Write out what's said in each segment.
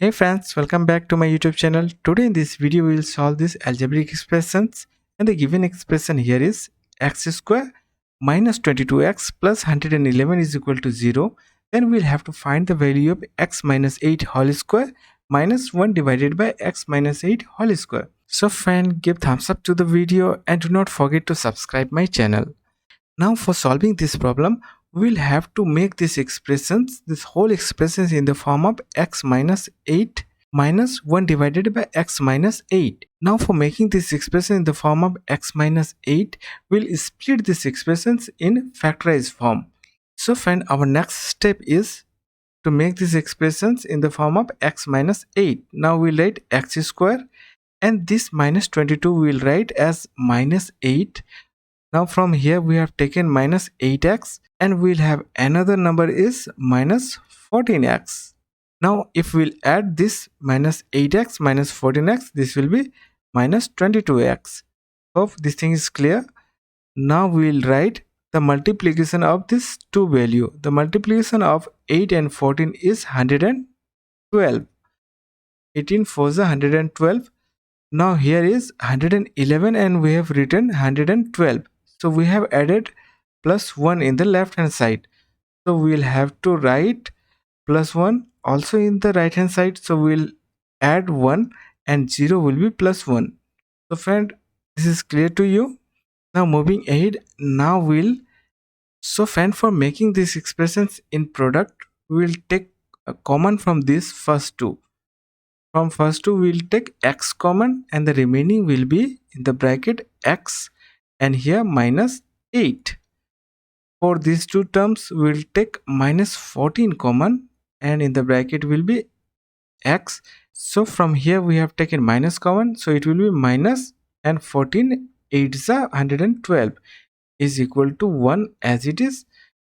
Hey friends, welcome back to my YouTube channel. Today in this video we will solve these algebraic expressions, and the given expression here is x square minus 22x plus 111 is equal to 0. Then we'll have to find the value of x minus 8 whole square minus 1 divided by x minus 8 whole square. So friend, give thumbs up to the video and do not forget to subscribe my channel. Now for solving this problem, we'll have to make this whole expressions in the form of x minus 8 minus 1 divided by x minus 8. Now for making this expression in the form of x minus 8, we'll split these expressions in factorized form. So friend, our next step is to make these expressions in the form of x minus 8. Now we'll write x square, and this minus 22 we'll write as minus 8. Now from here we have taken minus 8x, and we'll have another number is minus 14x. Now if we'll add this minus 8x minus 14x, this will be minus 22x. Hope this thing is clear. Now we'll write the multiplication of this two value. The multiplication of 8 and 14 is 112. 18 4s are 112. Now here is 111 and we have written 112. So we have added plus 1 in the left hand side. So we'll have to write plus 1 also in the right hand side. So we'll add 1 and 0 will be plus 1. So friend, this is clear to you. Now moving ahead, so friend, for making these expressions in product, we'll take a common from this first two. From first two we'll take x common, and the remaining will be in the bracket x and here minus 8. For these two terms we'll take minus 14 common, and in the bracket will be x. So from here we have taken minus common, so it will be minus, and 14 8s are 112 is equal to 1 as it is.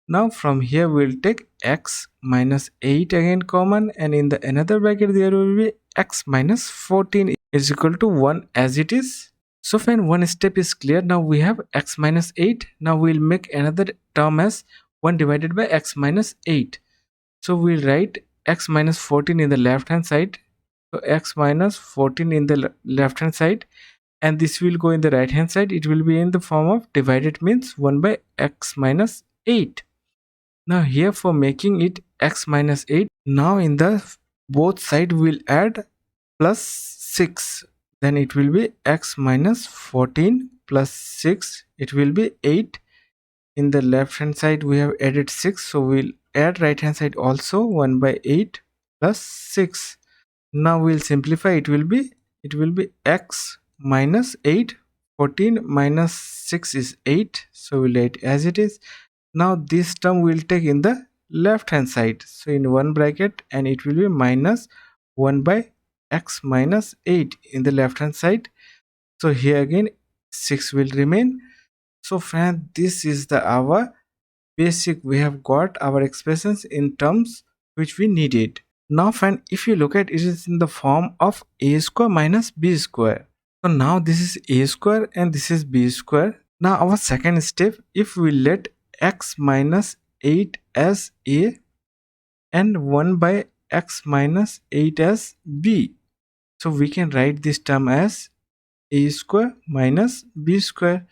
Now from here we'll take x minus 8 again common, and in the another bracket there will be x minus 14 is equal to 1 as it is. So friend, one step is clear. Now we have x minus 8. Now we'll make another term as 1 divided by x minus 8. So we'll write x minus 14 in the left hand side. So x minus 14 in the left hand side, and this will go in the right hand side. It will be in the form of divided, means 1 by x minus 8. Now here for making it x minus 8, now in the both side we'll add plus 6. Then it will be x minus 14 plus 6. It will be 8. In the left hand side we have added 6. So we'll add right hand side also, 1 by 8 plus 6. Now we'll simplify. It will be x minus 8. 14 minus 6 is 8. So we'll write as it is. Now this term we'll take in the left hand side, so in one bracket, and it will be minus 1 by x minus 8 in the left hand side. So here again 6 will remain. So friend, this is our basic. We have got our expressions in terms which we needed. Now friend, if you look at it, is in the form of a square minus b square. So now this is a square and this is b square. Now our second step, if we let x minus 8 as a and 1 by x minus 8 as b, so we can write this term as a square minus b square.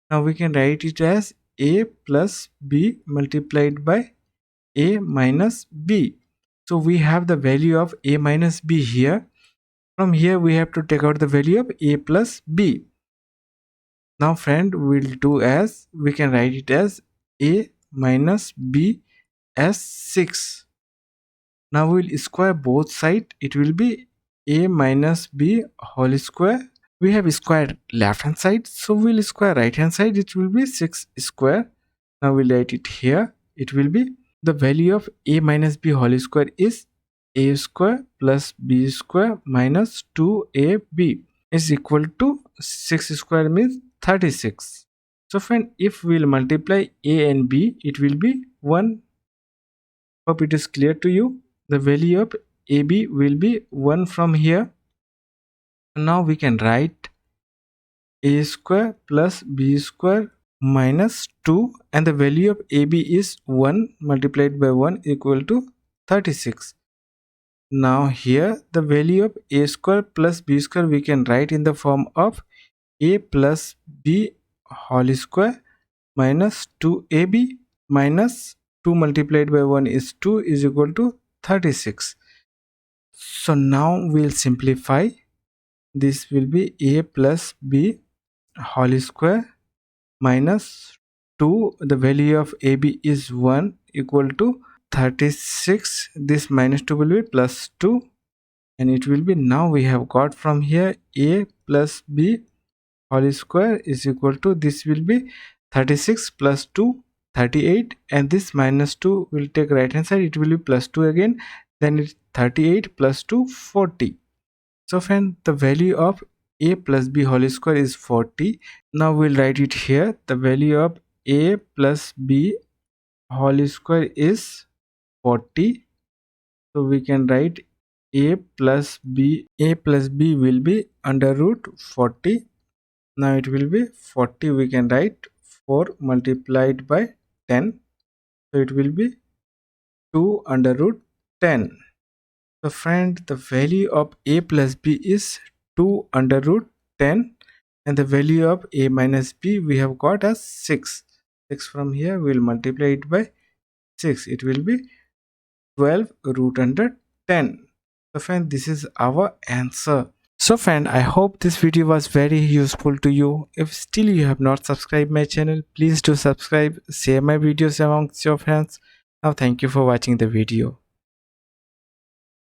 Now we can write it as a plus b multiplied by a minus b. So we have the value of a minus b here. From here we have to take out the value of a plus b. Now friend, we'll do as, we can write it as a minus b as 6. Now we'll square both sides. It will be a minus b whole square. We have squared left hand side, so we'll square right hand side. It will be 6 square. Now we'll write it here. It will be the value of a minus b whole square is a square plus b square minus 2ab is equal to 6 square means 36. So friend, if we'll multiply a and b, it will be 1. Hope it is clear to you. The value of ab will be 1 from here. Now we can write a square plus b square minus 2, and the value of ab is 1 multiplied by 1 equal to 36. Now here the value of a square plus b square we can write in the form of a plus b whole square minus 2ab minus 2 multiplied by 1 is 2 is equal to 36. So now we'll simplify. This will be a plus b whole square minus 2, the value of ab is 1 equal to 36. This minus 2 will be plus 2, and it will be, now we have got from here a plus b whole square is equal to, this will be 36 plus 2 38, and this minus 2 will take right hand side, it will be plus 2 again, then it's 38 plus 2 40. So friend, the value of a plus b whole square is 40. Now we'll write it here. The value of a plus b whole square is 40. So we can write a plus b will be under root 40. Now it will be 40. We can write 4 multiplied by 10. So it will be 2 under root 10. So friend, the value of a plus b is 2 under root 10, and the value of a minus b we have got as 6. 6 from here we will multiply it by 6. It will be 12 root under 10. So friend, this is our answer. So friend, I hope this video was very useful to you. If still you have not subscribed my channel, please do subscribe, share my videos amongst your friends. Now thank you for watching the video.